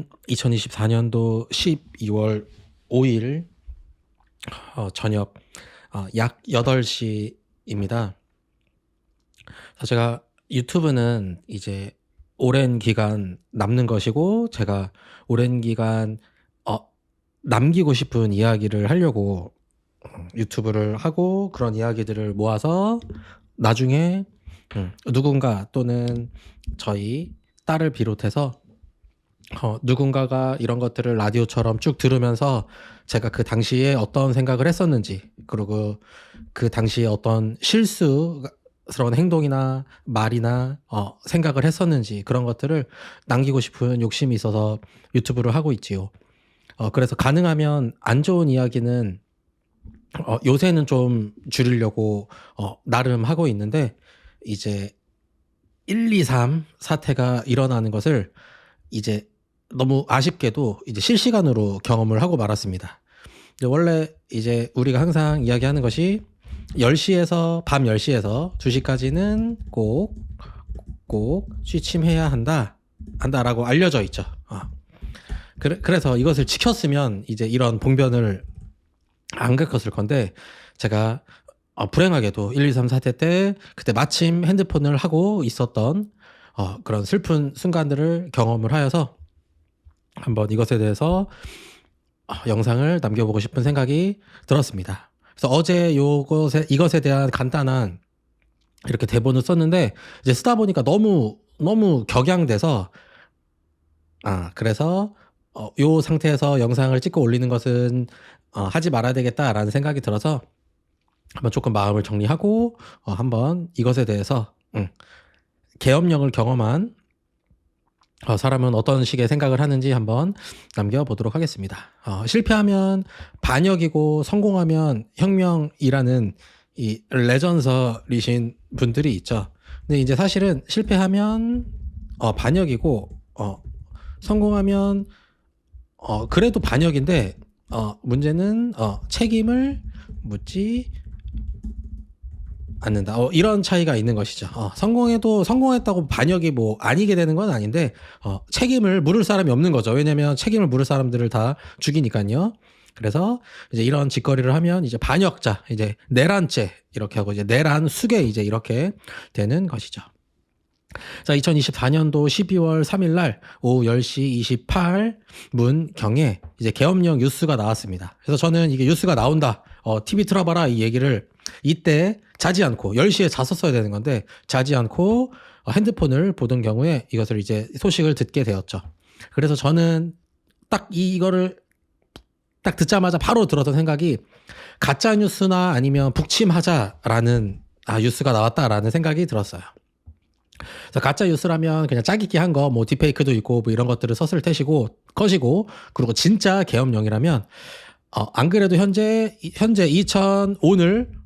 지금은 2024년도 12월 5일 저녁 약 8시입니다. 제가 유튜브는 이제 오랜 기간 남는 것이고, 제가 오랜 기간 남기고 싶은 이야기를 하려고 유튜브를 하고, 그런 이야기들을 모아서 나중에 누군가 또는 저희 딸을 비롯해서 누군가가 이런 것들을 라디오처럼 쭉 들으면서 제가 그 당시에 어떤 생각을 했었는지, 그리고 그 당시에 어떤 실수스러운 행동이나 말이나 생각을 했었는지, 그런 것들을 남기고 싶은 욕심이 있어서 유튜브를 하고 있지요. 그래서 가능하면 안 좋은 이야기는 요새는 좀 줄이려고 나름 하고 있는데, 이제 1, 2, 3 사태가 일어나는 것을 이제 너무 아쉽게도 이제 실시간으로 경험을 하고 말았습니다. 원래 이제 우리가 항상 이야기하는 것이 10시에서 밤 10시에서 2시까지는 꼭 취침해야 한다라고 알려져 있죠. 그래서 이것을 지켰으면 이제 이런 봉변을 안 겪었을 건데, 제가 불행하게도 1, 2, 3 사태 때 그때 마침 핸드폰을 하고 있었던 그런 슬픈 순간들을 경험을 하여서 한번 이것에 대해서 영상을 남겨보고 싶은 생각이 들었습니다. 그래서 어제 이것에 대한 간단한 이렇게 대본을 썼는데, 이제 쓰다 보니까 너무 격양돼서 그래서 요 상태에서 영상을 찍고 올리는 것은 하지 말아야 되겠다라는 생각이 들어서 한번 조금 마음을 정리하고 한번 이것에 대해서 계엄령을 경험한 사람은 어떤 식의 생각을 하는지 한번 남겨보도록 하겠습니다. 실패하면 반역이고 성공하면 혁명이라는 이 레전설이신 분들이 있죠. 근데 이제 사실은 실패하면 반역이고 성공하면 그래도 반역인데, 문제는 책임을 묻지 않는다. 이런 차이가 있는 것이죠. 성공했다고 반역이 뭐 아니게 되는 건 아닌데, 책임을 물을 사람이 없는 거죠. 왜냐면 책임을 물을 사람들을 다 죽이니까요. 그래서 이제 이런 짓거리를 하면 이제 반역자, 이제 내란죄 이렇게 하고, 이제 내란 수괴 이제 이렇게 되는 것이죠. 자, 2024년도 12월 3일 날 오후 10시 28분경에 이제 계엄령 뉴스가 나왔습니다. 그래서 저는 이게 뉴스가 나온다, TV 틀어봐라, 이 얘기를 이때 자지 않고 10시에 잤었어야 되는 건데 자지 않고 핸드폰을 보던 경우에 이것을 이제 소식을 듣게 되었죠. 그래서 저는 딱 이거를 딱 듣자마자 바로 들었던 생각이, 가짜 뉴스나 아니면 북침하자라는 뉴스가 나왔다라는 생각이 들었어요. 그래서 가짜 뉴스라면 그냥 짜깁기 한 거, 뭐 딥페이크도 있고 뭐 이런 것들을 썼을 것이고, 그리고 진짜 계엄령이라면 안 그래도 현재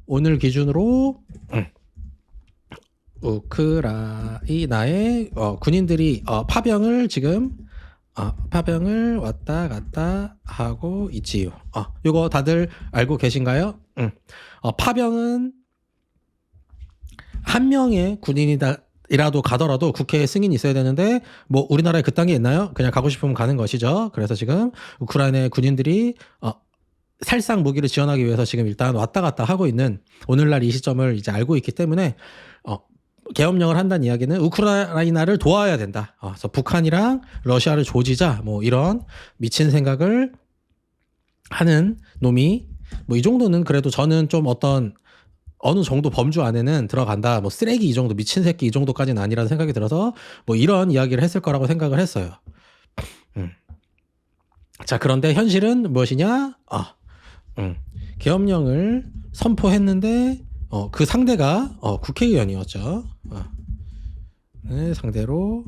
오늘 기준으로 우크라이나의 군인들이 파병을 왔다 갔다 하고 있지요. 요거 다들 알고 계신가요? 파병은 한 명의 군인이라도 가더라도 국회에 승인이 있어야 되는데, 뭐 우리나라에 그딴 게 있나요? 그냥 가고 싶으면 가는 것이죠. 그래서 지금 우크라이나의 군인들이 살상 무기를 지원하기 위해서 지금 일단 왔다 갔다 하고 있는 오늘날 이 시점을 이제 알고 있기 때문에 계엄령을 한다는 이야기는 우크라이나를 도와야 된다. 그래서 북한이랑 러시아를 조지자, 뭐 이런 미친 생각을 하는 놈이, 뭐 이 정도는 그래도 저는 좀 어느 정도 범주 안에는 들어간다. 뭐 쓰레기 이 정도, 미친 새끼 이 정도까지는 아니라는 생각이 들어서 뭐 이런 이야기를 했을 거라고 생각을 했어요. 자, 그런데 현실은 무엇이냐? 계엄령을 선포했는데 그 상대가 국회의원이었죠. 네, 상대로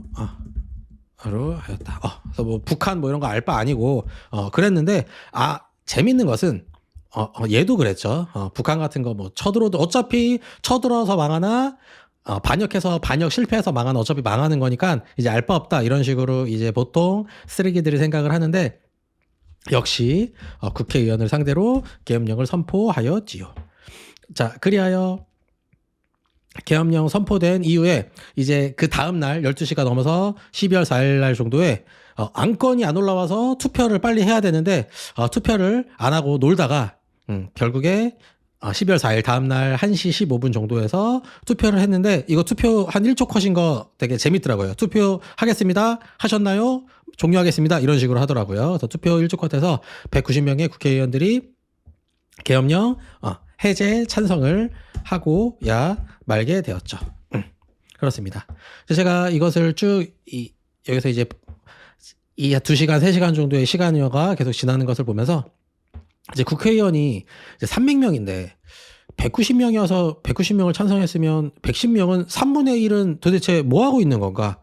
바로 하였다. 그래서 뭐 북한 뭐 이런 거 알 바 아니고 그랬는데, 재밌는 것은 얘도 그랬죠. 북한 같은 거 뭐 어차피 쳐들어서 망하나, 반역해서 반역 실패해서 망하나, 어차피 망하는 거니까 이제 알 바 없다, 이런 식으로 이제 보통 쓰레기들이 생각을 하는데, 역시 국회의원을 상대로 계엄령을 선포하였지요. 자, 그리하여 계엄령 선포된 이후에 이제 그 다음 날 12시가 넘어서 12월 4일 날 정도에 안건이 안 올라와서 투표를 빨리 해야 되는데 투표를 안 하고 놀다가 결국에 12월 4일 다음 날 1시 15분 정도에서 투표를 했는데 이거 투표 한 1초 컷인 거 되게 재밌더라고요. 투표하겠습니다. 하셨나요? 종료하겠습니다. 이런 식으로 하더라고요. 그래서 투표 1초 컷에서 190명의 국회의원들이 계엄령 해제 찬성을 하고 말게 되었죠. 그렇습니다. 제가 이것을 쭉 여기서 이제 이 2시간, 3시간 정도의 시간여가 계속 지나는 것을 보면서 이제 국회의원이 이제 300명인데 190명이어서 190명을 찬성했으면 110명은 3분의 1은 도대체 뭐 하고 있는 건가?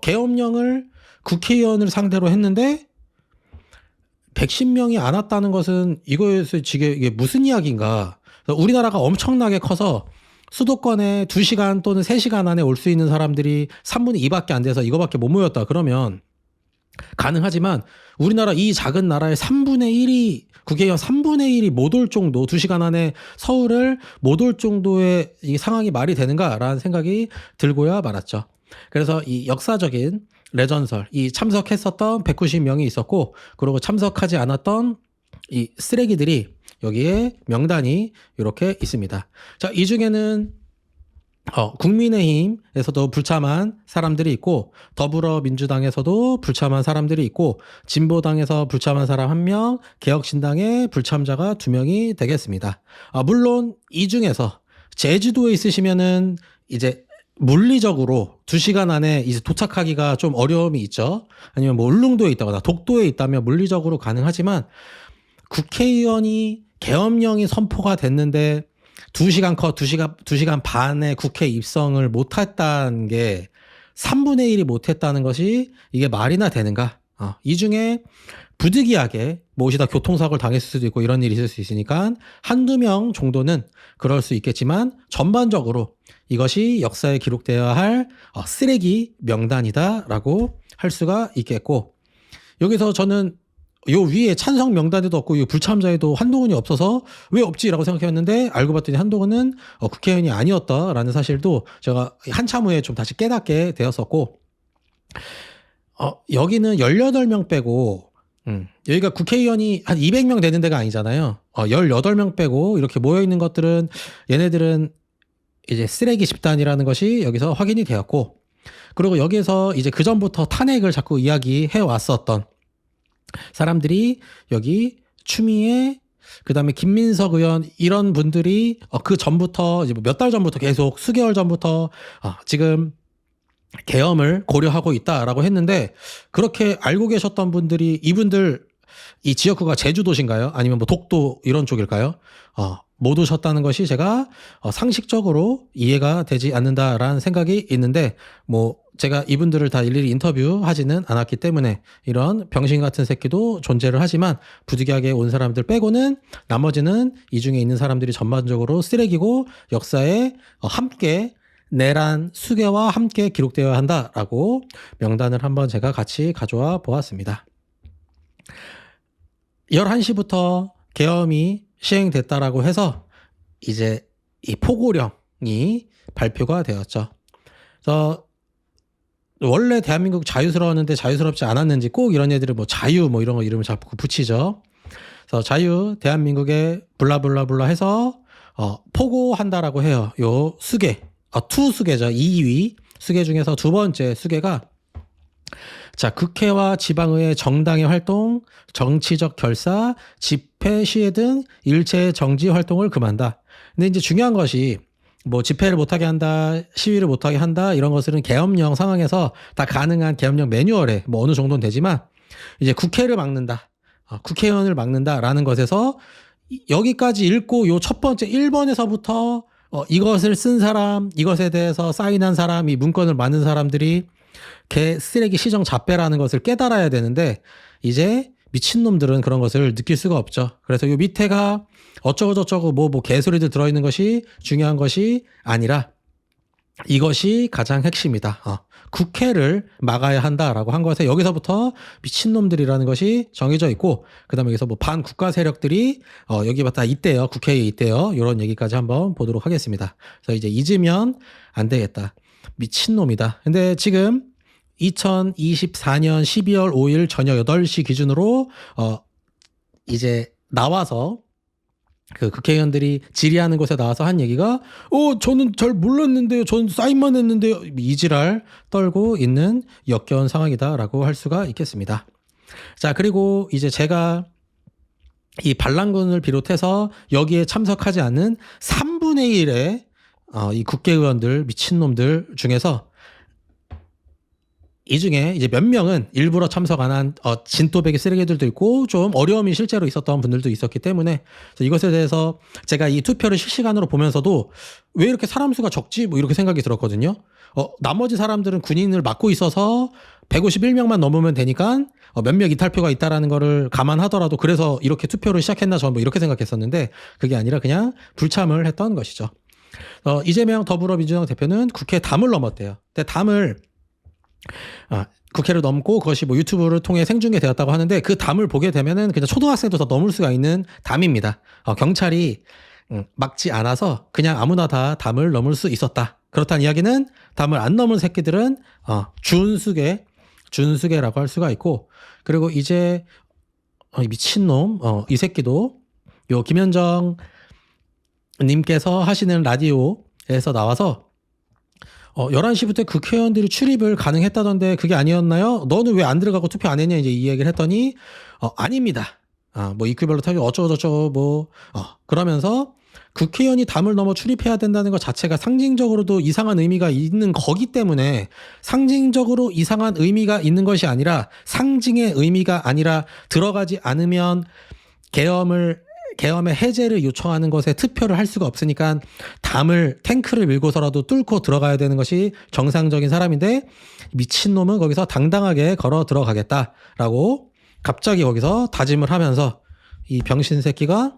계엄령을 국회의원을 상대로 했는데 110명이 안 왔다는 것은 이거에서 이게 무슨 이야기인가? 우리나라가 엄청나게 커서 수도권에 2시간 또는 3시간 안에 올 수 있는 사람들이 3분의 2밖에 안 돼서 이거밖에 못 모였다 그러면 가능하지만 우리나라 이 작은 나라의 3분의 1이 국회의원 3분의 1이 못 올 정도 2시간 안에 서울을 못 올 정도의 이 상황이 말이 되는가라는 생각이 들고야 말았죠. 그래서 이 역사적인 레전설, 이 참석했었던 190명이 있었고 그리고 참석하지 않았던 이 쓰레기들이 여기에 명단이 이렇게 있습니다. 자, 이 중에는 국민의힘에서도 불참한 사람들이 있고 더불어민주당에서도 불참한 사람들이 있고 진보당에서 불참한 사람 1명, 개혁신당의 불참자가 2명이 되겠습니다. 물론 이 중에서 제주도에 있으시면은 이제 물리적으로 2시간 안에 이제 도착하기가 좀 어려움이 있죠. 아니면 뭐 울릉도에 있다거나 독도에 있다면 물리적으로 가능하지만 국회의원이 계엄령이 선포가 됐는데 2시간 반에 국회 입성을 못했다는 게 3분의 1이 못했다는 것이 이게 말이나 되는가? 이 중에 부득이하게 오시다 교통사고를 당했을 수도 있고 이런 일이 있을 수 있으니까 한두 명 정도는 그럴 수 있겠지만 전반적으로 이것이 역사에 기록되어야 할 쓰레기 명단이다라고 할 수가 있겠고 여기서 저는 요 위에 찬성 명단에도 없고 이 불참자에도 한동훈이 없어서 왜 없지라고 생각했는데 알고 봤더니 한동훈은 국회의원이 아니었다라는 사실도 제가 한참 후에 좀 다시 깨닫게 되었었고 여기는 18명 빼고 여기가 국회의원이 한 200명 되는 데가 아니잖아요. 18명 빼고 이렇게 모여 있는 것들은 얘네들은 이제 쓰레기 집단이라는 것이 여기서 확인이 되었고 그리고 여기에서 이제 그 전부터 탄핵을 자꾸 이야기해 왔었던 사람들이 여기 추미애 그다음에 김민석 의원 이런 분들이 그 전부터 이제 몇 달 전부터 계속 수개월 전부터 지금 계엄을 고려하고 있다라고 했는데 그렇게 알고 계셨던 분들이 이분들 이 지역구가 제주도신가요? 아니면 뭐 독도 이런 쪽일까요? 못 오셨다는 것이 제가 상식적으로 이해가 되지 않는다라는 생각이 있는데 뭐 제가 이분들을 다 일일이 인터뷰하지는 않았기 때문에 이런 병신 같은 새끼도 존재를 하지만 부득이하게 온 사람들 빼고는 나머지는 이 중에 있는 사람들이 전반적으로 쓰레기고 역사에 함께 내란 수괴와 함께 기록되어야 한다라고 명단을 한번 제가 같이 가져와 보았습니다. 11시부터 계엄이 시행됐다라고 해서 이제 이 포고령이 발표가 되었죠. 그래서 원래 대한민국 자유스러웠는데 자유스럽지 않았는지 꼭 이런 애들을 뭐 자유 뭐 이런 거 이름을 자꾸 붙이죠. 그래서 자유 대한민국에 블라블라블라 해서 포고한다라고 해요. 요 수계 투수계죠. 2위 수계 중에서 두 번째 수계가 자, 국회와 지방의회 정당의 활동, 정치적 결사, 집회, 시위 등 일체 정지 활동을 금한다. 근데 이제 중요한 것이 뭐 집회를 못하게 한다, 시위를 못하게 한다 이런 것들은 계엄령 상황에서 다 가능한 계엄령 매뉴얼에 뭐 어느 정도는 되지만 이제 국회를 막는다, 국회의원을 막는다라는 것에서 여기까지 읽고 요 첫 번째 1번에서부터 이것을 쓴 사람, 이것에 대해서 사인한 사람, 이 문건을 만든 사람들이 개 쓰레기 시정 잡배라는 것을 깨달아야 되는데 이제 미친놈들은 그런 것을 느낄 수가 없죠. 그래서 요 밑에가 어쩌고 저쩌고 뭐 개소리들 들어있는 것이 중요한 것이 아니라 이것이 가장 핵심이다. 국회를 막아야 한다라고 한 것에 여기서부터 미친놈들이라는 것이 정해져 있고, 그 다음에 여기서 뭐 반국가 세력들이 여기 다 있대요. 국회에 있대요. 이런 얘기까지 한번 보도록 하겠습니다. 그래서 이제 잊으면 안 되겠다. 미친놈이다. 근데 지금 2024년 12월 5일 저녁 8시 기준으로 이제 나와서 그 국회의원들이 질의하는 곳에 나와서 한 얘기가 저는 잘 몰랐는데요. 저는 사인만 했는데요. 이지랄 떨고 있는 역겨운 상황이다라고 할 수가 있겠습니다. 자, 그리고 이제 제가 이 반란군을 비롯해서 여기에 참석하지 않는 3분의 1의 이 국회의원들 미친놈들 중에서 이 중에 이제 몇 명은 일부러 참석 안 한 진또배기 쓰레기들도 있고 좀 어려움이 실제로 있었던 분들도 있었기 때문에 이것에 대해서 제가 이 투표를 실시간으로 보면서도 왜 이렇게 사람 수가 적지? 뭐 이렇게 생각이 들었거든요. 나머지 사람들은 군인을 맡고 있어서 151명만 넘으면 되니까 몇 명 이탈표가 있다라는 거를 감안하더라도 그래서 이렇게 투표를 시작했나 저는 뭐 이렇게 생각했었는데 그게 아니라 그냥 불참을 했던 것이죠. 이재명 더불어민주당 대표는 국회 담을 넘었대요. 근데 담을 국회를 넘고 그것이 뭐 유튜브를 통해 생중계되었다고 하는데 그 담을 보게 되면은 그냥 초등학생도 다 넘을 수가 있는 담입니다. 경찰이 막지 않아서 그냥 아무나 다 담을 넘을 수 있었다. 그렇다는 이야기는 담을 안 넘은 새끼들은 준수계라고 할 수가 있고, 그리고 이제 미친놈 이 새끼도 요 김현정 님께서 하시는 라디오에서 나와서 11시부터 국회의원들이 출입을 가능했다던데 그게 아니었나요? 너는 왜 안 들어가고 투표 안 했냐? 이제 이 얘기를 했더니 아닙니다. 뭐 이큐별로 타기 어쩌고저쩌고 그러면서 국회의원이 담을 넘어 출입해야 된다는 것 자체가 상징적으로도 이상한 의미가 있는 거기 때문에 상징적으로 이상한 의미가 있는 것이 아니라 상징의 의미가 아니라 들어가지 않으면 계엄의 해제를 요청하는 것에 투표를 할 수가 없으니까 탱크를 밀고서라도 뚫고 들어가야 되는 것이 정상적인 사람인데 미친놈은 거기서 당당하게 걸어 들어가겠다라고 갑자기 거기서 다짐을 하면서 이 병신 새끼가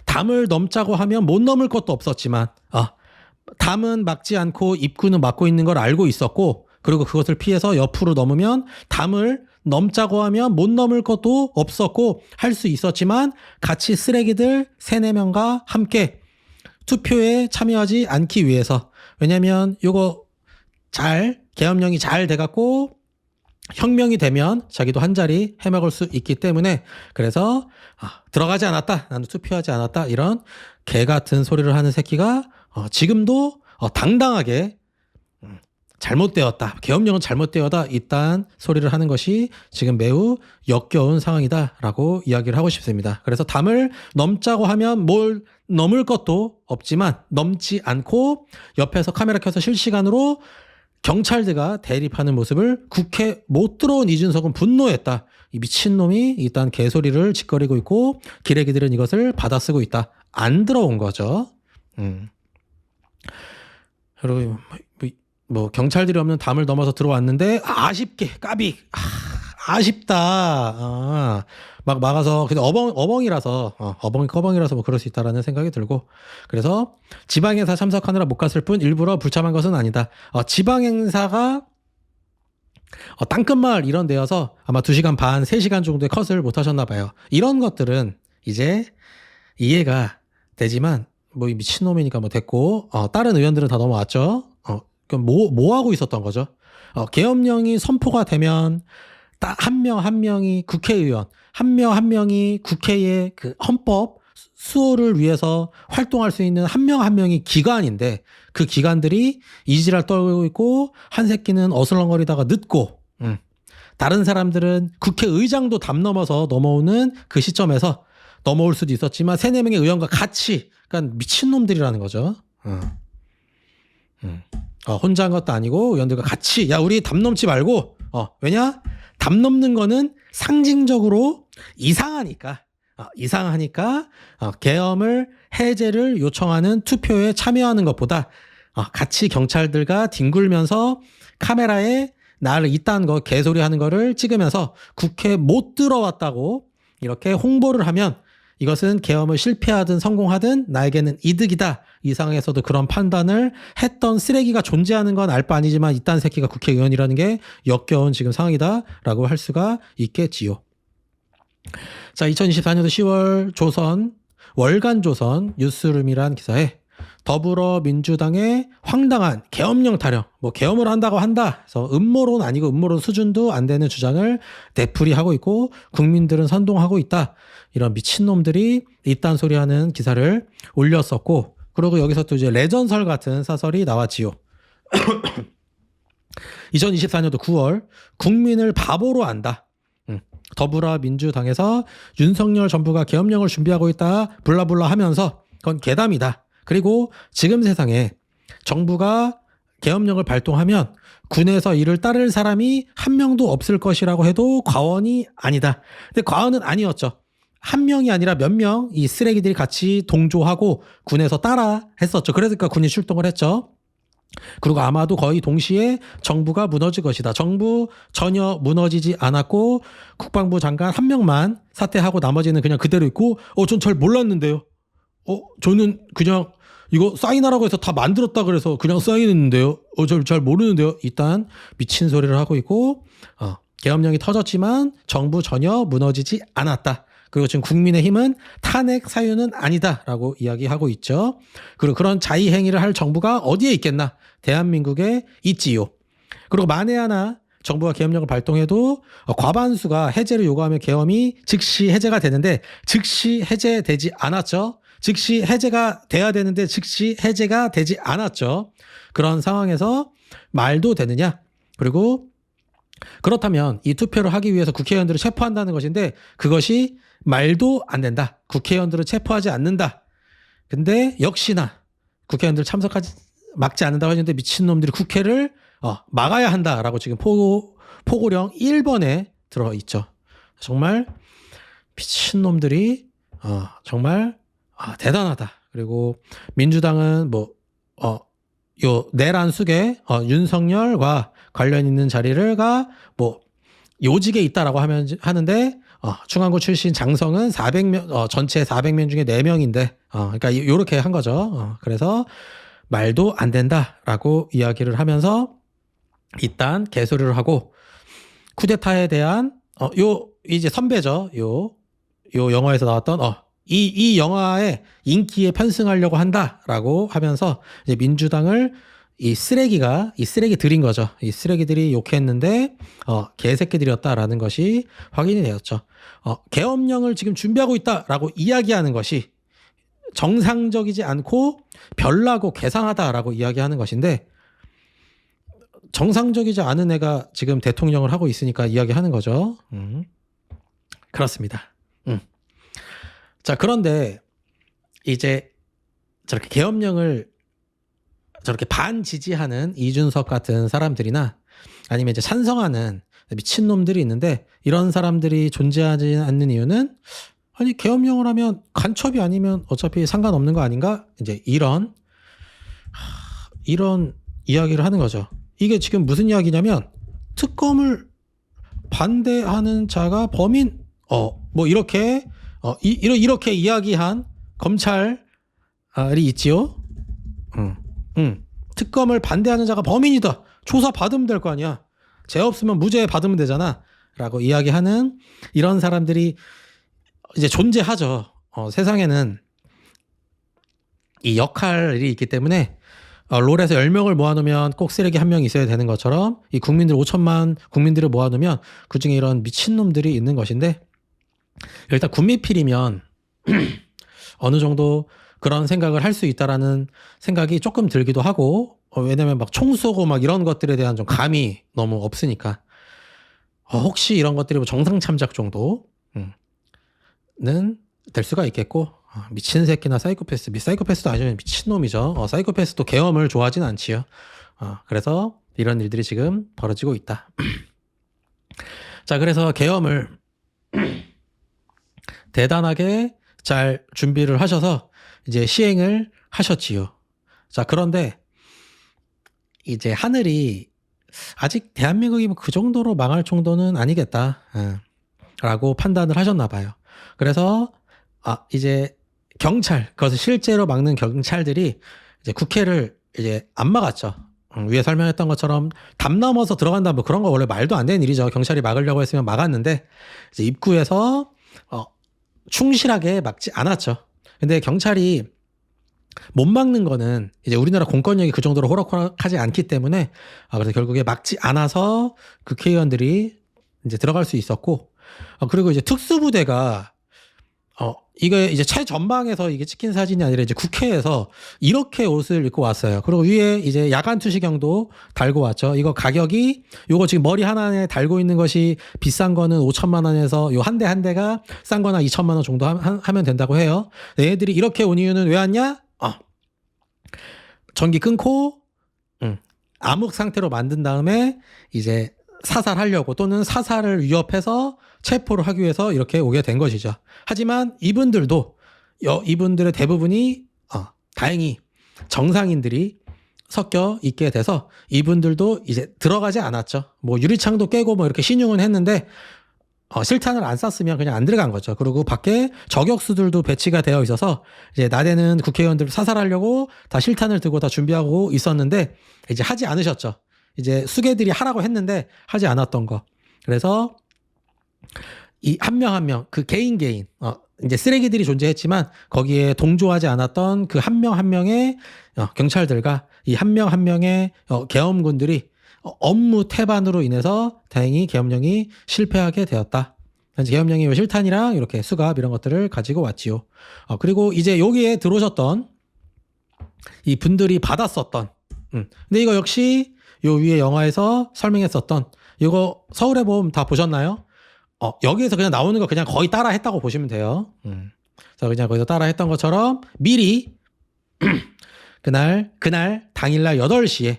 담을 넘자고 하면 못 넘을 것도 없었지만 담은 막지 않고 입구는 막고 있는 걸 알고 있었고, 그리고 그것을 피해서 옆으로 넘으면 담을 넘자고 하면 못 넘을 것도 없었고 할 수 있었지만 같이 쓰레기들 3-4명과 함께 투표에 참여하지 않기 위해서, 왜냐면 요거 계엄령이 잘 돼갖고 혁명이 되면 자기도 한 자리 해먹을 수 있기 때문에 그래서 들어가지 않았다, 나는 투표하지 않았다, 이런 개같은 소리를 하는 새끼가 지금도 당당하게 잘못되었다, 계엄령은 잘못되었다, 이딴 소리를 하는 것이 지금 매우 역겨운 상황이다라고 이야기를 하고 싶습니다. 그래서 담을 넘자고 하면 뭘 넘을 것도 없지만 넘지 않고 옆에서 카메라 켜서 실시간으로 경찰들과 대립하는 모습을 국회 못 들어온 이준석은 분노했다. 이 미친놈이 이딴 개소리를 짓거리고 있고 기레기들은 이것을 받아쓰고 있다. 안 들어온 거죠. 그리고 뭐 경찰들이 없는 담을 넘어서 들어왔는데 아쉽게 까비 아쉽다. 막 막아서 근데 어벙이라서 꺼벙이라서 뭐 그럴 수 있다라는 생각이 들고, 그래서 지방행사 참석하느라 못 갔을 뿐 일부러 불참한 것은 아니다. 지방행사가 땅끝마을 이런 데여서 아마 2시간 반, 3시간 정도의 컷을 못 하셨나 봐요. 이런 것들은 이제 이해가 되지만 뭐 이 미친놈이니까 뭐 됐고, 다른 의원들은 다 넘어왔죠. 그럼 뭐 하고 있었던 거죠? 계엄령이 선포가 되면 한 명 한 명이 국회의원, 한 명 한 명이 국회의 그 헌법 수호를 위해서 활동할 수 있는 한 명 한 명이 기관인데 그 기관들이 이지랄 떨고 있고 한 새끼는 어슬렁거리다가 늦고 다른 사람들은 국회의장도 담 넘어서 넘어오는 그 시점에서 넘어올 수도 있었지만 3-4명의 의원과 같이, 그러니까 미친놈들이라는 거죠. 혼자 한 것도 아니고 의원들과 같이 우리 담 넘지 말고 왜냐? 담 넘는 거는 상징적으로 이상하니까 계엄을 해제를 요청하는 투표에 참여하는 것보다 같이 경찰들과 뒹굴면서 카메라에 나를 이딴 거 개소리 하는 거를 찍으면서 국회 못 들어왔다고 이렇게 홍보를 하면 이것은 계엄을 실패하든 성공하든 나에게는 이득이다. 이 상황에서도 그런 판단을 했던 쓰레기가 존재하는 건 알 바 아니지만 이딴 새끼가 국회의원이라는 게 역겨운 지금 상황이다라고 할 수가 있겠지요. 자, 2024년도 10월 조선 월간 조선 뉴스룸이란 기사에 더불어민주당의 황당한 계엄령 타령, 뭐 계엄을 한다고 한다. 그래서 음모론 아니고 음모론 수준도 안 되는 주장을 되풀이하고 있고 국민들은 선동하고 있다. 이런 미친놈들이 이딴 소리 하는 기사를 올렸었고, 그리고 여기서 또 이제 레전설 같은 사설이 나왔지요. 2024년도 9월 국민을 바보로 안다. 더불어민주당에서 윤석열 정부가 계엄령을 준비하고 있다 블라블라 하면서 그건 괴담이다. 그리고 지금 세상에 정부가 계엄령을 발동하면 군에서 이를 따를 사람이 한 명도 없을 것이라고 해도 과언이 아니다. 근데 과언은 아니었죠. 한 명이 아니라 몇 명 이 쓰레기들이 같이 동조하고 군에서 따라 했었죠. 그러니까 군이 출동을 했죠. 그리고 아마도 거의 동시에 정부가 무너질 것이다. 정부 전혀 무너지지 않았고 국방부 장관 한 명만 사퇴하고 나머지는 그냥 그대로 있고 전 잘 몰랐는데요. 저는 그냥 이거 사인하라고 해서 다 만들었다 그래서 그냥 사인했는데요. 잘 모르는데요. 일단 미친 소리를 하고 있고 계엄령이 터졌지만 정부 전혀 무너지지 않았다. 그리고 지금 국민의힘은 탄핵 사유는 아니다라고 이야기하고 있죠. 그리고 그런 자의 행위를 할 정부가 어디에 있겠나? 대한민국에 있지요. 그리고 만에 하나 정부가 계엄령을 발동해도 과반수가 해제를 요구하면 계엄이 즉시 해제가 되는데 즉시 해제되지 않았죠. 즉시 해제가 돼야 되는데 즉시 해제가 되지 않았죠. 그런 상황에서 말도 되느냐? 그리고 그렇다면 이 투표를 하기 위해서 국회의원들을 체포한다는 것인데 그것이 말도 안 된다. 국회의원들을 체포하지 않는다. 근데 역시나 국회의원들 막지 않는다고 하는데 미친놈들이 국회를 막아야 한다라고 지금 포고령 1번에 들어있죠. 정말 미친놈들이 정말 대단하다. 그리고 민주당은 요 내란 숙에 윤석열과 관련 있는 자리가 요직에 있다라고 하는데 충안고 출신 장성은 400명 전체 400명 중에 4명인데 그러니까 요렇게 한 거죠. 그래서 말도 안 된다라고 이야기를 하면서 일단 개소리를 하고 쿠데타에 대한 요 이제 선배죠. 요 영화에서 나왔던 이 영화의 인기에 편승하려고 한다라고 하면서 이제 민주당을 이 쓰레기들인 거죠. 이 쓰레기들이 욕했는데 개새끼들이었다라는 것이 확인이 되었죠. 계엄령을 지금 준비하고 있다라고 이야기하는 것이 정상적이지 않고 별나고 괴상하다라고 이야기하는 것인데 정상적이지 않은 애가 지금 대통령을 하고 있으니까 이야기하는 거죠. 그렇습니다. 자, 그런데 이제 저렇게 계엄령을 저렇게 반지지하는 이준석 같은 사람들이나 아니면 이제 찬성하는 미친놈들이 있는데 이런 사람들이 존재하지 않는 이유는 아니 계엄령을 하면 간첩이 아니면 어차피 상관없는 거 아닌가? 이제 이런 이야기를 하는 거죠. 이게 지금 무슨 이야기냐면 특검을 반대하는 자가 범인 이렇게 이렇게 이야기한 검찰이 있지요. 특검을 반대하는 자가 범인이다. 조사 받으면 될 거 아니야. 죄 없으면 무죄 받으면 되잖아. 라고 이야기하는 이런 사람들이 이제 존재하죠. 세상에는 이 역할이 있기 때문에 롤에서 10명을 모아놓으면 꼭 쓰레기 1명 있어야 되는 것처럼 이 국민들 5천만 국민들을 모아놓으면 그중에 이런 미친놈들이 있는 것인데 일단 군미필이면 어느 정도 그런 생각을 할 수 있다라는 생각이 조금 들기도 하고 왜냐면 막 총 쏘고 막 이런 것들에 대한 좀 감이 너무 없으니까 혹시 이런 것들이 뭐 정상 참작 정도는 될 수가 있겠고 미친 새끼나 사이코패스도 아니면 미친놈이죠. 사이코패스도 계엄을 좋아하진 않지요. 그래서 이런 일들이 지금 벌어지고 있다. 자, 그래서 계엄을 대단하게 잘 준비를 하셔서 이제 시행을 하셨지요. 자, 그런데 이제 하늘이 아직 대한민국이 그 정도로 망할 정도는 아니겠다 라고 판단을 하셨나 봐요. 그래서 이제 경찰, 그것을 실제로 막는 경찰들이 이제 국회를 이제 안 막았죠. 위에 설명했던 것처럼 담 넘어서 들어간다 뭐 그런 거 원래 말도 안 되는 일이죠. 경찰이 막으려고 했으면 막았는데 이제 입구에서 충실하게 막지 않았죠. 근데 경찰이 못 막는 거는 이제 우리나라 공권력이 그 정도로 호락호락하지 않기 때문에 그래서 결국에 막지 않아서 국회의원들이 이제 들어갈 수 있었고 그리고 이제 특수부대가 이거 이제 최전방에서 이게 찍힌 사진이 아니라 이제 국회에서 이렇게 옷을 입고 왔어요. 그리고 위에 이제 야간 투시경도 달고 왔죠. 이거 가격이 요거 지금 머리 하나에 달고 있는 것이 비싼 거는 5천만 원에서 요 한 대 한 대가 싼 거나 2천만 원 정도 하면 된다고 해요. 얘들이 이렇게 온 이유는 왜 왔냐? 전기 끊고 암흑 상태로 만든 다음에 이제 사살하려고 또는 사살을 위협해서 체포를 하기 위해서 이렇게 오게 된 것이죠. 하지만 이분들의 대부분이 다행히 정상인들이 섞여 있게 돼서 이분들도 이제 들어가지 않았죠. 뭐 유리창도 깨고 뭐 이렇게 신용은 했는데 실탄을 안 쐈으면 그냥 안 들어간 거죠. 그리고 밖에 저격수들도 배치가 되어 있어서 이제 나대는 국회의원들을 사살하려고 다 실탄을 들고 다 준비하고 있었는데 이제 하지 않으셨죠. 이제 수괴들이 하라고 했는데 하지 않았던 거. 그래서 이 한 명 한 명 그 개인 이제 쓰레기들이 존재했지만 거기에 동조하지 않았던 그 한 명 한 명의 경찰들과 이 한 명 한 명의 계엄군들이 업무 태반으로 인해서 다행히 계엄령이 실패하게 되었다. 계엄령이 실탄이랑 이렇게 수갑 이런 것들을 가지고 왔지요. 그리고 이제 여기에 들어오셨던 이 분들이 받았었던 근데 이거 역시 요 위에 영화에서 설명했었던 이거 서울의 봄 다 보셨나요? 여기에서 그냥 나오는 거 그냥 거의 따라 했다고 보시면 돼요. 그래서 그냥 거기서 따라 했던 것처럼 미리 그날 당일날 8시에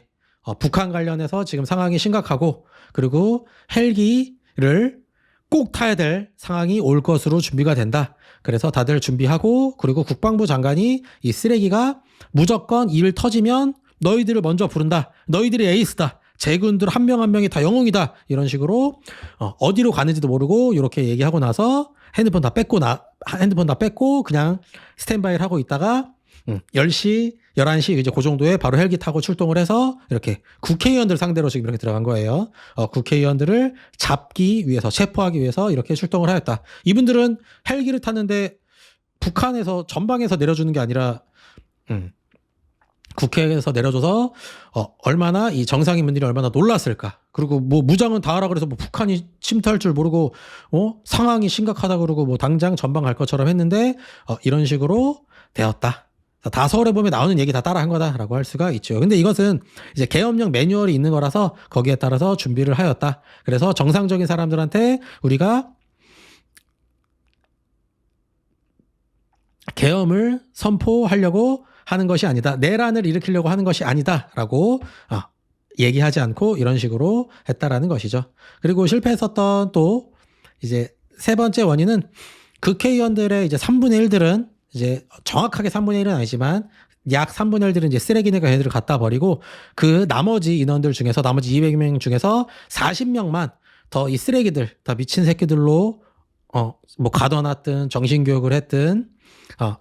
북한 관련해서 지금 상황이 심각하고 그리고 헬기를 꼭 타야 될 상황이 올 것으로 준비가 된다. 그래서 다들 준비하고 그리고 국방부 장관이 이 쓰레기가 무조건 일 터지면 너희들을 먼저 부른다. 너희들이 에이스다. 제군들 한 명 한 명이 다 영웅이다. 이런 식으로 어디로 가는지도 모르고 이렇게 얘기하고 나서 핸드폰 다 뺏고 그냥 스탠바이를 하고 있다가 10시, 11시 이제 그 정도에 바로 헬기 타고 출동을 해서 이렇게 국회의원들 상대로 지금 이렇게 들어간 거예요. 국회의원들을 잡기 위해서, 체포하기 위해서 이렇게 출동을 하였다. 이분들은 헬기를 탔는데 북한에서 전방에서 내려주는 게 아니라 국회에서 내려줘서 얼마나 이 정상인분들이 얼마나 놀랐을까. 그리고 뭐 무장은 다 하라 그래서 뭐 북한이 침투할 줄 모르고 상황이 심각하다 그러고 뭐 당장 전방 갈 것처럼 했는데 이런 식으로 되었다. 다 서울에 보면 나오는 얘기 다 따라한 거다라고 할 수가 있죠. 근데 이것은 이제 계엄령 매뉴얼이 있는 거라서 거기에 따라서 준비를 하였다. 그래서 정상적인 사람들한테 우리가 계엄을 선포하려고 하는 것이 아니다. 내란을 일으키려고 하는 것이 아니다라고 얘기하지 않고 이런 식으로 했다라는 것이죠. 그리고 실패했었던 또 이제 세 번째 원인은 국회의원들의 이제 3분의 1들은 이제 정확하게 3분의 1은 아니지만 약 3분의 1들은 이제 쓰레기니까 걔네들을 갖다 버리고 그 나머지 인원들 중에서 나머지 200명 중에서 40명만 더 이 쓰레기들 다 미친 새끼들로 뭐 가둬놨든 정신교육을 했든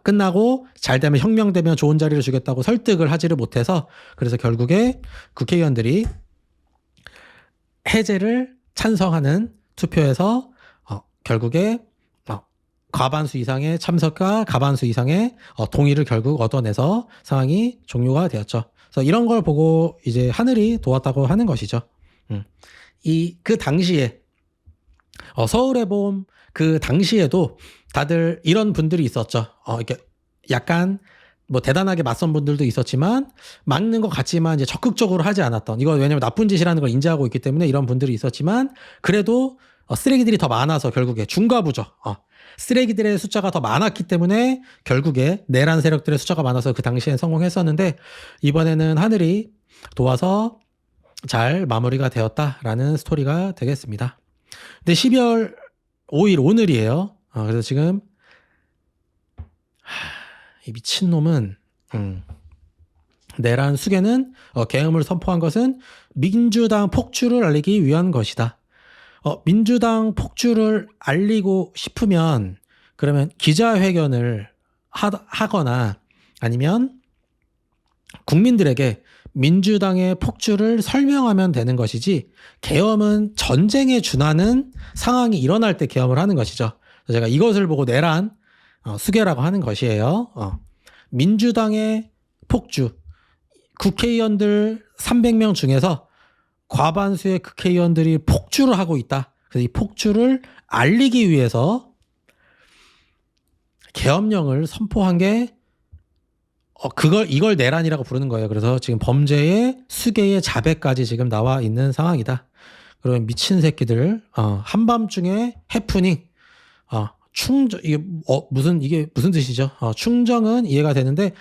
끝나고 잘 되면 혁명되면 좋은 자리를 주겠다고 설득을 하지를 못해서 그래서 결국에 국회의원들이 해제를 찬성하는 투표에서 결국에 과반수 이상의 참석과 과반수 이상의 동의를 결국 얻어내서 상황이 종료가 되었죠. 그래서 이런 걸 보고 이제 하늘이 도왔다고 하는 것이죠. 그 당시에 서울의 봄 그 당시에도 다들 이런 분들이 있었죠. 이렇게 약간 뭐 대단하게 맞선 분들도 있었지만 막는 것 같지만 이제 적극적으로 하지 않았던 이거 왜냐면 나쁜 짓이라는 걸 인지하고 있기 때문에 이런 분들이 있었지만 그래도 쓰레기들이 더 많아서 결국에 중과부죠. 쓰레기들의 숫자가 더 많았기 때문에 결국에 내란 세력들의 숫자가 많아서 그 당시엔 성공했었는데 이번에는 하늘이 도와서 잘 마무리가 되었다라는 스토리가 되겠습니다. 근데 12월 5일 오늘이에요. 그래서 지금 이 미친놈은 내란 수괴는 계엄을 선포한 것은 민주당 폭주를 알리기 위한 것이다. 민주당 폭주를 알리고 싶으면 그러면 기자회견을 하거나 아니면 국민들에게 민주당의 폭주를 설명하면 되는 것이지, 계엄은 전쟁에 준하는 상황이 일어날 때 계엄을 하는 것이죠. 제가 이것을 보고 내란 수계라고 하는 것이에요. 민주당의 폭주, 국회의원들 300명 중에서 과반수의 국회의원들이 폭주를 하고 있다. 그래서 이 폭주를 알리기 위해서 계엄령을 선포한 게 이걸 내란이라고 부르는 거예요. 그래서 지금 범죄의 수계의 자백까지 지금 나와 있는 상황이다. 그러면 미친 새끼들, 한밤중에 해프닝, 충정, 이게 무슨 뜻이죠? 충정은 이해가 되는데,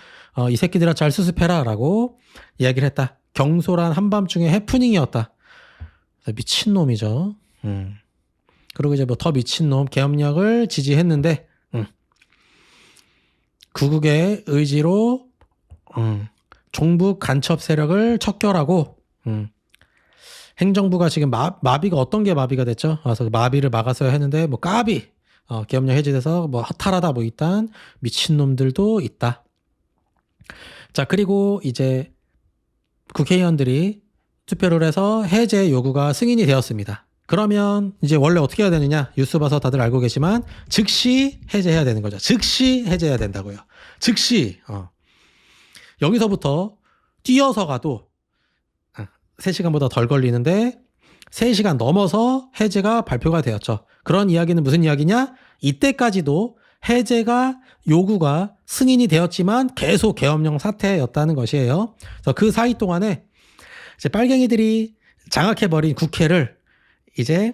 이 새끼들아 잘 수습해라 라고 이야기를 했다. 경솔한 한밤중에 해프닝이었다. 미친놈이죠. 그리고 이제 뭐 더 미친놈, 계엄령을 지지했는데, 구국의 의지로 종북 간첩 세력을 척결하고, 행정부가 지금 마비가 어떤 게 마비가 됐죠? 그래서 마비를 막았어야 했는데 뭐 까비 계엄령 해제돼서 뭐 허탈하다 뭐 이딴 미친놈들도 있다. 자, 그리고 이제 국회의원들이 투표를 해서 해제 요구가 승인이 되었습니다. 그러면 이제 원래 어떻게 해야 되느냐? 뉴스 봐서 다들 알고 계시지만 즉시 해제해야 되는 거죠. 즉시 해제해야 된다고요. 즉시. 여기서부터 뛰어서 가도 3시간보다 덜 걸리는데 3시간 넘어서 해제가 발표가 되었죠. 그런 이야기는 무슨 이야기냐? 이때까지도 해제가 요구가 승인이 되었지만 계속 계엄령 사태였다는 것이에요. 그래서 그 사이 동안에 이제 빨갱이들이 장악해버린 국회를 이제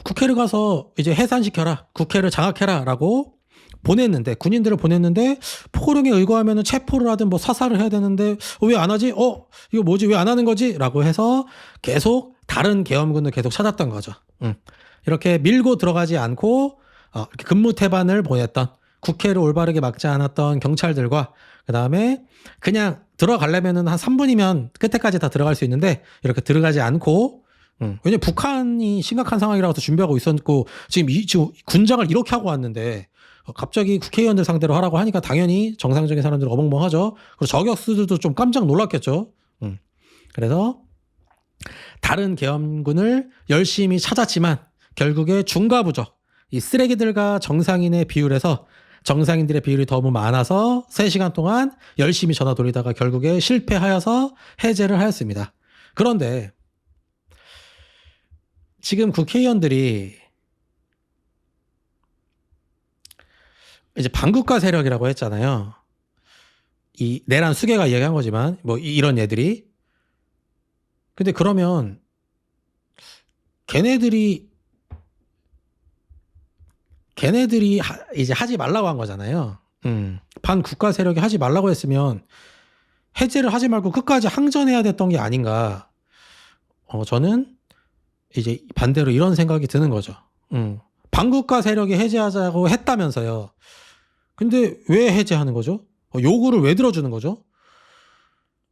국회를 가서 이제 해산시켜라, 국회를 장악해라 라고 보냈는데, 군인들을 보냈는데 포고령에 의거하면 체포를 하든 뭐 사살을 해야 되는데 왜 안 하지? 이거 뭐지? 왜 안 하는 거지? 라고 해서 계속 다른 계엄군을 계속 찾았던 거죠. 이렇게 밀고 들어가지 않고 이렇게 근무태반을 보냈던, 국회를 올바르게 막지 않았던 경찰들과, 그 다음에 그냥 들어가려면은 한 3분이면 끝에까지 다 들어갈 수 있는데 이렇게 들어가지 않고, 왜냐면 북한이 심각한 상황이라서 준비하고 있었고 지금 군장을 이렇게 하고 왔는데 갑자기 국회의원들 상대로 하라고 하니까 당연히 정상적인 사람들은 어벙벙하죠. 그리고 저격수들도 좀 깜짝 놀랐겠죠. 그래서 다른 계엄군을 열심히 찾았지만 결국에 중과부적, 이 쓰레기들과 정상인의 비율에서 정상인들의 비율이 너무 많아서 3시간 동안 열심히 전화 돌리다가 결국에 실패하여서 해제를 하였습니다. 그런데 지금 국회의원들이 이제 반국가 세력이라고 했잖아요. 이 내란 수계가 이야기한 거지만 뭐 이런 애들이. 근데 그러면 걔네들이 이제 하지 말라고 한 거잖아요. 반국가 세력이 하지 말라고 했으면 해제를 하지 말고 끝까지 항전해야 됐던 게 아닌가. 저는 이제 반대로 이런 생각이 드는 거죠. 반국가 세력이 해제하자고 했다면서요. 근데 왜 해제하는 거죠? 요구를 왜 들어주는 거죠?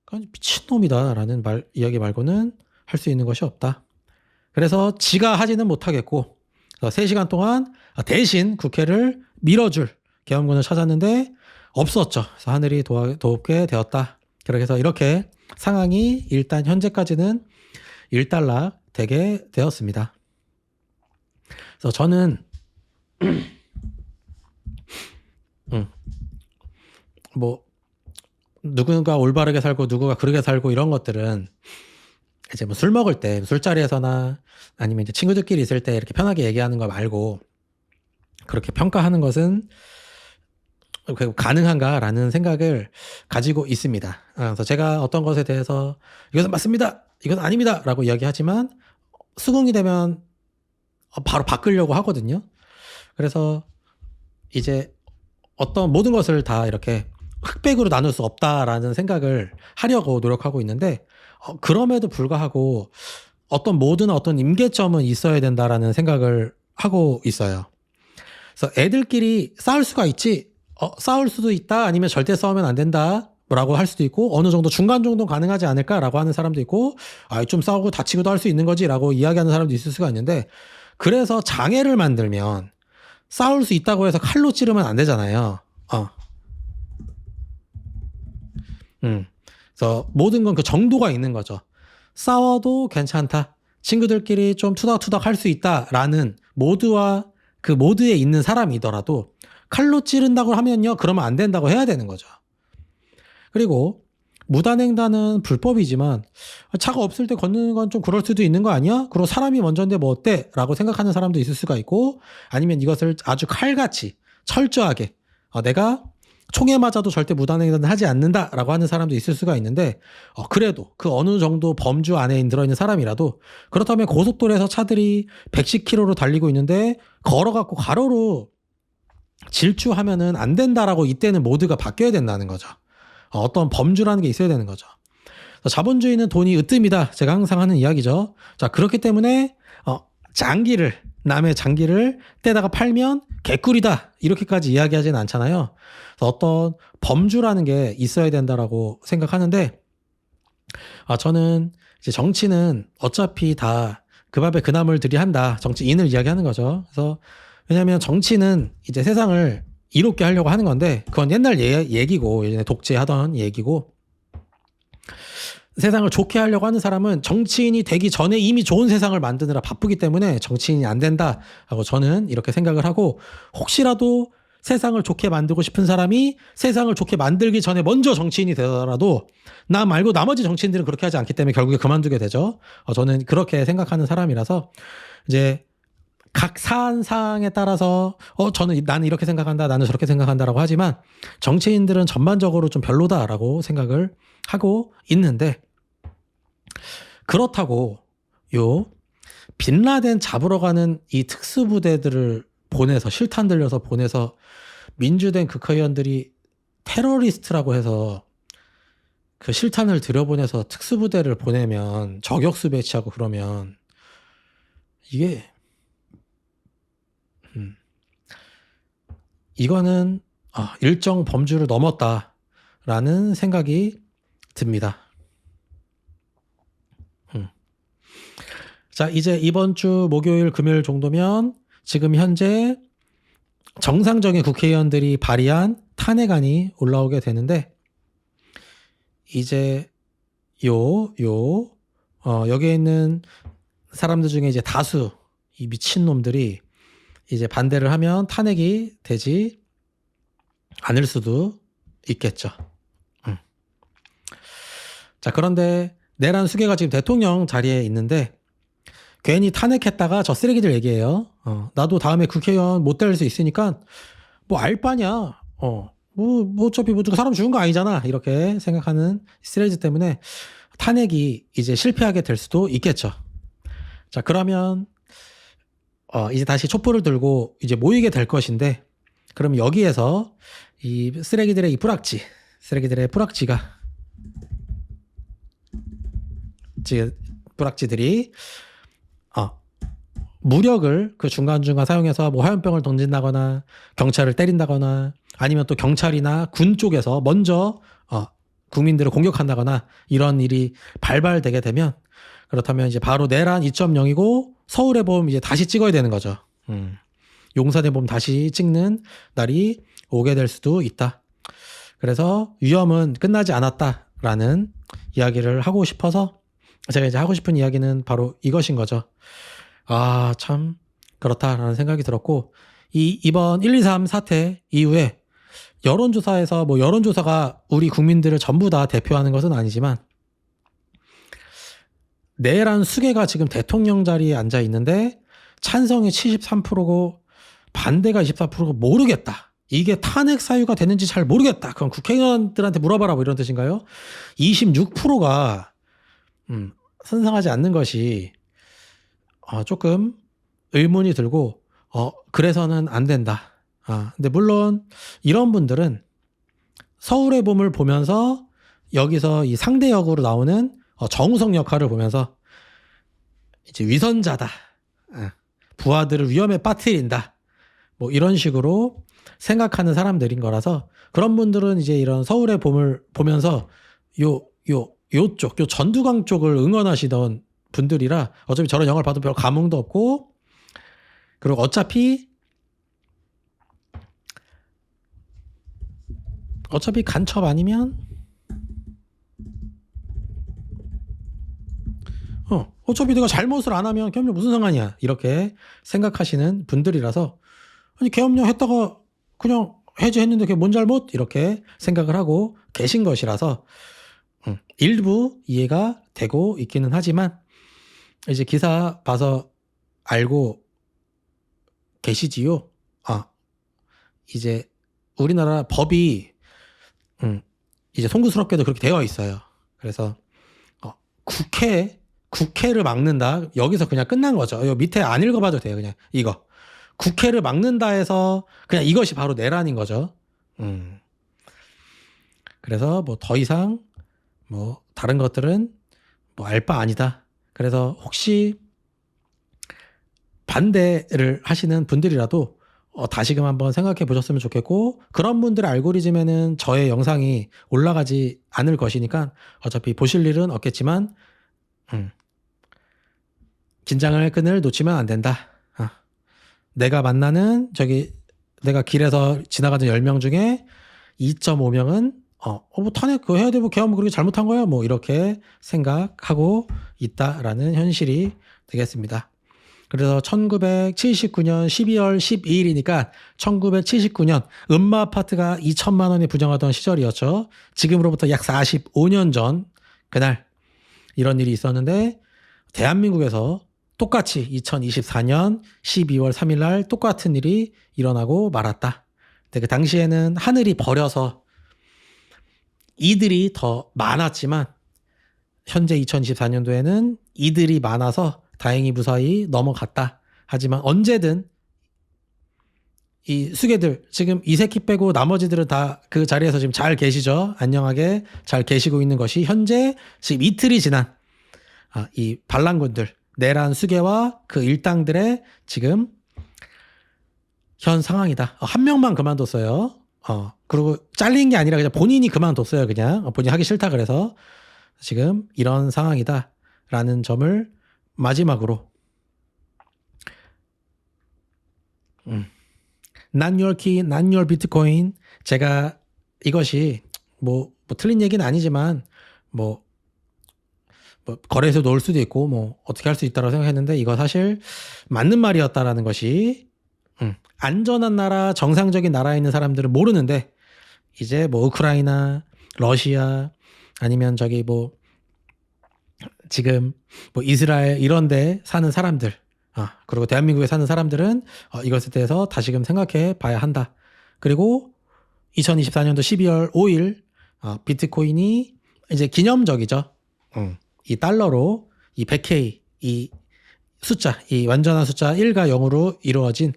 그러니까 미친놈이다라는 이야기 말고는 할 수 있는 것이 없다. 그래서 지가 하지는 못하겠고 3시간 동안 대신 국회를 밀어줄 계엄군을 찾았는데 없었죠. 그래서 하늘이 돕게 되었다. 그렇게 해서 이렇게 상황이 일단 현재까지는 일단락 되게 되었습니다. 그래서 저는 뭐 누군가 올바르게 살고 누구가 그르게 살고 이런 것들은 이제 뭐 술 먹을 때 술자리에서나 아니면 이제 친구들끼리 있을 때 이렇게 편하게 얘기하는 거 말고 그렇게 평가하는 것은 가능한가라는 생각을 가지고 있습니다. 그래서 제가 어떤 것에 대해서 이것은 맞습니다, 이것은 아닙니다 라고 이야기하지만 수긍이 되면 바로 바꾸려고 하거든요. 그래서 이제 어떤 모든 것을 다 이렇게 흑백으로 나눌 수 없다라는 생각을 하려고 노력하고 있는데 그럼에도 불구하고 어떤 임계점은 있어야 된다라는 생각을 하고 있어요. 그래서 애들끼리 싸울 수가 있지, 싸울 수도 있다, 아니면 절대 싸우면 안 된다 라고 할 수도 있고 어느 정도 중간 정도 가능하지 않을까라고 하는 사람도 있고 좀 싸우고 다치고도 할 수 있는 거지 라고 이야기하는 사람도 있을 수가 있는데, 그래서 장애를 만들면 싸울 수 있다고 해서 칼로 찌르면 안 되잖아요. 그래서 모든 건 그 정도가 있는 거죠. 싸워도 괜찮다. 친구들끼리 좀 투닥투닥 할 수 있다라는 모드와 그 모드에 있는 사람이더라도 칼로 찌른다고 하면요, 그러면 안 된다고 해야 되는 거죠. 그리고 무단횡단은 불법이지만 차가 없을 때 걷는 건 좀 그럴 수도 있는 거 아니야? 그리고 사람이 먼저인데 뭐 어때? 라고 생각하는 사람도 있을 수가 있고, 아니면 이것을 아주 칼같이 철저하게 내가 총에 맞아도 절대 무단횡단을 하지 않는다라고 하는 사람도 있을 수가 있는데, 그래도 그 어느 정도 범주 안에 들어있는 사람이라도, 그렇다면 고속도로에서 차들이 110km로 달리고 있는데 걸어갖고 가로로 질주하면은 안 된다라고 이때는 모드가 바뀌어야 된다는 거죠. 어떤 범주라는 게 있어야 되는 거죠. 자본주의는 돈이 으뜸이다. 제가 항상 하는 이야기죠. 자, 그렇기 때문에 남의 장기를 떼다가 팔면 개꿀이다. 이렇게까지 이야기하지는 않잖아요. 그래서 어떤 범주라는 게 있어야 된다라고 생각하는데, 저는 이제 정치는 어차피 다 그 밥에 그 나물 들이한다. 정치인을 이야기하는 거죠. 그래서 왜냐하면 정치는 이제 세상을 이롭게 하려고 하는 건데, 그건 옛날 얘기고, 예전에 독재하던 얘기고, 세상을 좋게 하려고 하는 사람은 정치인이 되기 전에 이미 좋은 세상을 만드느라 바쁘기 때문에 정치인이 안 된다라고 저는 이렇게 생각을 하고, 혹시라도 세상을 좋게 만들고 싶은 사람이 세상을 좋게 만들기 전에 먼저 정치인이 되더라도 나 말고 나머지 정치인들은 그렇게 하지 않기 때문에 결국에 그만두게 되죠. 저는 그렇게 생각하는 사람이라서, 이제 각 사안사항에 따라서 나는 이렇게 생각한다, 나는 저렇게 생각한다라고 하지만 정치인들은 전반적으로 좀 별로다라고 생각을 하고 있는데, 그렇다고 빈라덴 잡으러 가는 이 특수부대들을 보내서, 실탄 들려서 보내서 민주당 국회의원들이 테러리스트라고 해서 그 실탄을 들여보내서 특수부대를 보내면, 저격수 배치하고 그러면 이게 이거는 일정 범주를 넘었다라는 생각이 듭니다. 자, 이제 이번 주 목요일, 금요일 정도면 지금 현재 정상적인 국회의원들이 발의한 탄핵안이 올라오게 되는데, 이제 여기에 있는 사람들 중에 이제 다수 이 미친놈들이 이제 반대를 하면 탄핵이 되지 않을 수도 있겠죠. 자, 그런데 내란 수계가 지금 대통령 자리에 있는데 괜히 탄핵했다가 저 쓰레기들 얘기해요. 나도 다음에 국회의원 못 될 수 있으니까 뭐 알바냐. 뭐 어차피 뭐 누가 사람 죽은 거 아니잖아. 이렇게 생각하는 쓰레기 때문에 탄핵이 이제 실패하게 될 수도 있겠죠. 자, 그러면 이제 다시 촛불을 들고 이제 모이게 될 것인데, 그럼 여기에서 이 쓰레기들의 이 뿌락지들이 무력을 그 중간중간 사용해서 뭐 화염병을 던진다거나 경찰을 때린다거나, 아니면 또 경찰이나 군 쪽에서 먼저 국민들을 공격한다거나 이런 일이 발발되게 되면, 그렇다면 이제 바로 내란 2.0이고 서울의 봄 이제 다시 찍어야 되는 거죠. 용산의 봄 다시 찍는 날이 오게 될 수도 있다. 그래서 위험은 끝나지 않았다라는 이야기를 하고 싶어서 제가 이제 하고 싶은 이야기는 바로 이것인 거죠. 참 그렇다라는 생각이 들었고, 이번 1.23 사태 이후에 여론조사에서 뭐 여론조사가 우리 국민들을 전부 다 대표하는 것은 아니지만, 내란 수계가 지금 대통령 자리에 앉아 있는데 찬성이 73%고 반대가 24%고 모르겠다. 이게 탄핵 사유가 되는지 잘 모르겠다. 그럼 국회의원들한테 물어봐라, 뭐 이런 뜻인가요? 26%가 선상하지 않는 것이 조금 의문이 들고, 그래서는 안 된다. 근데 물론 이런 분들은 서울의 봄을 보면서 여기서 이 상대 역으로 나오는 정우성 역할을 보면서 이제 위선자다, 부하들을 위험에 빠뜨린다, 뭐 이런 식으로 생각하는 사람들인 거라서, 그런 분들은 이제 이런 서울의 봄을 보면서 요쪽 전두광 쪽을 응원하시던 분들이라 어차피 저런 영화를 봐도 별 감흥도 없고 그리고 어차피 간첩 아니면 어차피 내가 잘못을 안 하면 계엄령 무슨 상관이야 이렇게 생각하시는 분들이라서 아니 계엄령 했다가 그냥 해제했는데 그게 뭔 잘못 이렇게 생각을 하고 계신 것이라서 일부 이해가 되고 있기는 하지만 이제 기사 봐서 알고 계시지요. 이제 우리나라 법이 이제 송구스럽게도 그렇게 되어 있어요. 그래서 국회를 막는다. 여기서 그냥 끝난 거죠. 이 밑에 안 읽어봐도 돼요. 그냥 이거 국회를 막는다 해서 그냥 이것이 바로 내란인 거죠. 그래서 뭐 더 이상 뭐 다른 것들은 뭐 알 바 아니다. 그래서 혹시 반대를 하시는 분들이라도 다시금 한번 생각해 보셨으면 좋겠고, 그런 분들의 알고리즘에는 저의 영상이 올라가지 않을 것이니까 어차피 보실 일은 없겠지만 긴장의 끈을 놓치면 안 된다. 내가 만나는 내가 길에서 지나가는 10명 중에 2.5명은 뭐 탄핵 그거 해야 되고 계엄 그렇게 잘못한 거야 뭐 이렇게 생각하고 있다라는 현실이 되겠습니다. 그래서 1979년 12월 12일이니까 1979년 음마 아파트가 2천만 원에 부정하던 시절이었죠. 지금으로부터 약 45년 전 그날 이런 일이 있었는데 대한민국에서 똑같이 2024년 12월 3일 날 똑같은 일이 일어나고 말았다. 근데 그 당시에는 하늘이 버려서 이들이 더 많았지만 현재 2024년도에는 이들이 많아서 다행히 무사히 넘어갔다. 하지만 언제든 이 수괴들 지금 이 새끼 빼고 나머지들은 다 그 자리에서 지금 잘 계시죠. 안녕하게 잘 계시고 있는 것이 현재 지금 이틀이 지난 이 반란군들 내란 수괴와 그 일당들의 지금 현 상황이다. 한 명만 그만뒀어요. 그리고 잘린 게 아니라 그냥 본인이 그만뒀어요. 그냥 본인이 하기 싫다 그래서 지금 이런 상황이다 라는 점을 마지막으로 Not your key, not your bitcoin. 제가 이것이 뭐 틀린 얘기는 아니지만 뭐 거래소 놓을 수도 있고 뭐 어떻게 할 수 있다고 생각했는데 이거 사실 맞는 말이었다라는 것이 안전한 나라, 정상적인 나라에 있는 사람들은 모르는데 이제 뭐 우크라이나, 러시아 아니면 저기 뭐 지금 뭐 이스라엘 이런 데 사는 사람들 그리고 대한민국에 사는 사람들은 이것에 대해서 다시금 생각해 봐야 한다. 그리고 2024년도 12월 5일 비트코인이 이제 기념적이죠. 이 달러로 이 100K 이 숫자, 이 완전한 숫자 1과 0으로 이루어진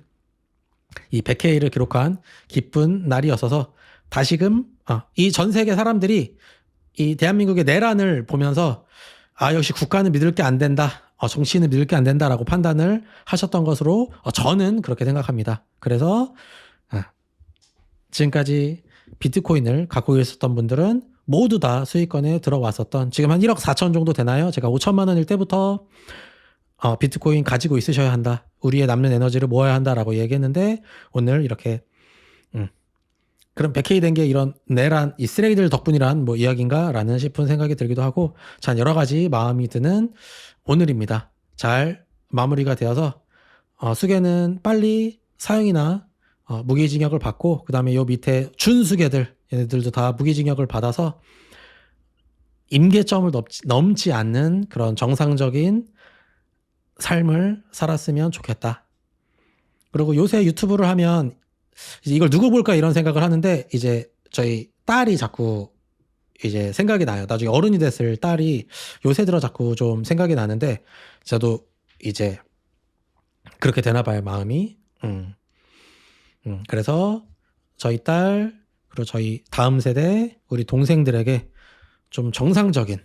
이 100K를 기록한 기쁜 날이었어서 다시금 이 전 세계 사람들이 이 대한민국의 내란을 보면서 역시 국가는 믿을 게 안 된다. 정치인은 믿을 게 안 된다라고 판단을 하셨던 것으로 저는 그렇게 생각합니다. 그래서 지금까지 비트코인을 갖고 있었던 분들은 모두 다 수익권에 들어왔었던 지금 한 1억 4천 정도 되나요? 제가 5천만 원일 때부터 비트코인 가지고 있으셔야 한다. 우리의 남는 에너지를 모아야 한다라고 얘기했는데 오늘 이렇게 그럼 100K 된 게 이런 내란 이 쓰레기들 덕분이란 뭐 이야기인가 라는 싶은 생각이 들기도 하고 참 여러 가지 마음이 드는 오늘입니다. 잘 마무리가 되어서 수괴는 빨리 사형이나 무기징역을 받고 그 다음에 요 밑에 준수괴들 얘네들도 다 무기징역을 받아서 임계점을 넘지 않는 그런 정상적인 삶을 살았으면 좋겠다. 그리고 요새 유튜브를 하면 이걸 누구 볼까 이런 생각을 하는데 이제 저희 딸이 자꾸 이제 생각이 나요. 나중에 어른이 됐을 딸이 요새 들어 자꾸 좀 생각이 나는데 저도 이제 그렇게 되나 봐요, 마음이. 그래서 저희 딸 그리고 저희 다음 세대 우리 동생들에게 좀 정상적인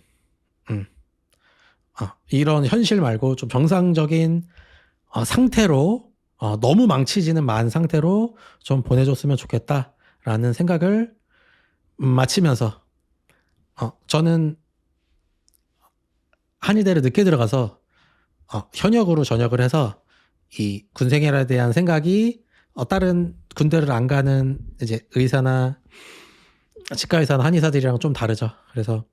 이런 현실 말고 좀 정상적인 상태로 너무 망치지는 만 상태로 좀 보내줬으면 좋겠다라는 생각을 마치면서 저는 한의대를 늦게 들어가서 현역으로 전역을 해서 이 군생활에 대한 생각이 다른 군대를 안 가는 이제 의사나 치과 의사나 한의사들이랑 좀 다르죠. 그래서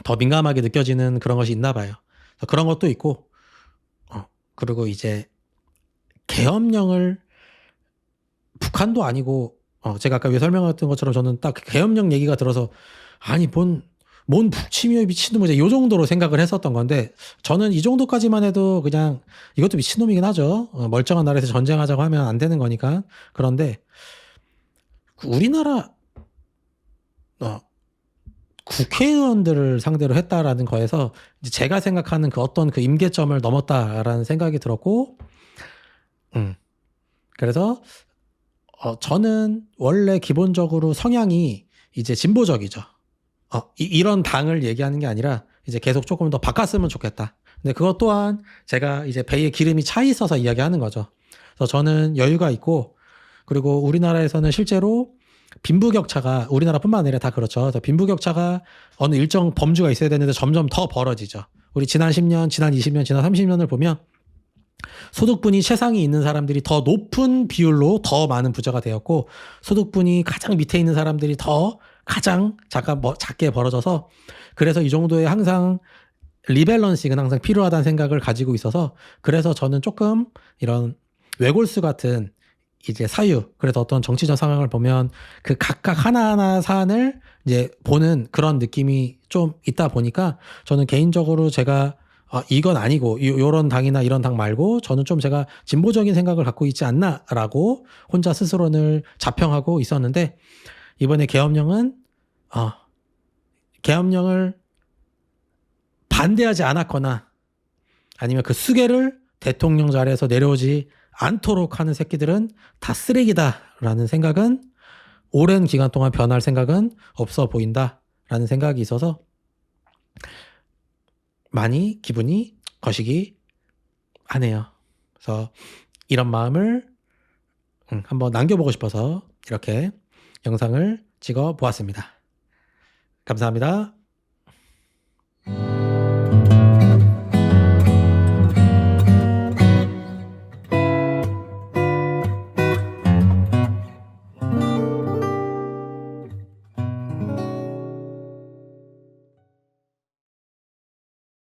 더 민감하게 느껴지는 그런 것이 있나 봐요. 그런 것도 있고, 그리고 이제 계엄령을 북한도 아니고, 제가 아까 왜 설명했던 것처럼 저는 딱 계엄령 얘기가 들어서 아니 뭔 북침이여 미친놈 이제 요 정도로 생각을 했었던 건데, 저는 이 정도까지만 해도 그냥 이것도 미친놈이긴 하죠. 멀쩡한 나라에서 전쟁하자고 하면 안 되는 거니까. 그런데 우리나라 국회의원들을 상대로 했다라는 거에서 이제 제가 생각하는 그 어떤 그 임계점을 넘었다라는 생각이 들었고, 그래서 저는 원래 기본적으로 성향이 이제 진보적이죠. 이런 당을 얘기하는 게 아니라 이제 계속 조금 더 바꿨으면 좋겠다. 근데 그것 또한 제가 이제 배에 기름이 차 있어서 이야기하는 거죠. 그래서 저는 여유가 있고, 그리고 우리나라에서는 실제로 빈부격차가 우리나라뿐만 아니라 다 그렇죠. 그래서 빈부격차가 어느 일정 범주가 있어야 되는데 점점 더 벌어지죠. 우리 지난 10년, 지난 20년, 지난 30년을 보면 소득분이 최상위 있는 사람들이 더 높은 비율로 더 많은 부자가 되었고, 소득분이 가장 밑에 있는 사람들이 더 가장 작게 벌어져서, 그래서 이 정도의 항상 리밸런싱은 항상 필요하다는 생각을 가지고 있어서, 그래서 저는 조금 이런 외골수 같은 이제 사유, 그래서 어떤 정치적 상황을 보면 그 각각 하나하나 사안을 이제 보는 그런 느낌이 좀 있다 보니까, 저는 개인적으로 제가 이건 아니고 요런 당이나 이런 당 말고 저는 좀 제가 진보적인 생각을 갖고 있지 않나라고 혼자 스스로는 자평하고 있었는데, 이번에 계엄령은 계엄령을 반대하지 않았거나 아니면 그 수괴를 대통령 자리에서 내려오지 않도록 하는 새끼들은 다 쓰레기다라는 생각은, 오랜 기간 동안 변할 생각은 없어 보인다라는 생각이 있어서 많이 기분이 거시기 하네요. 그래서 이런 마음을 한번 남겨보고 싶어서 이렇게 영상을 찍어 보았습니다. 감사합니다.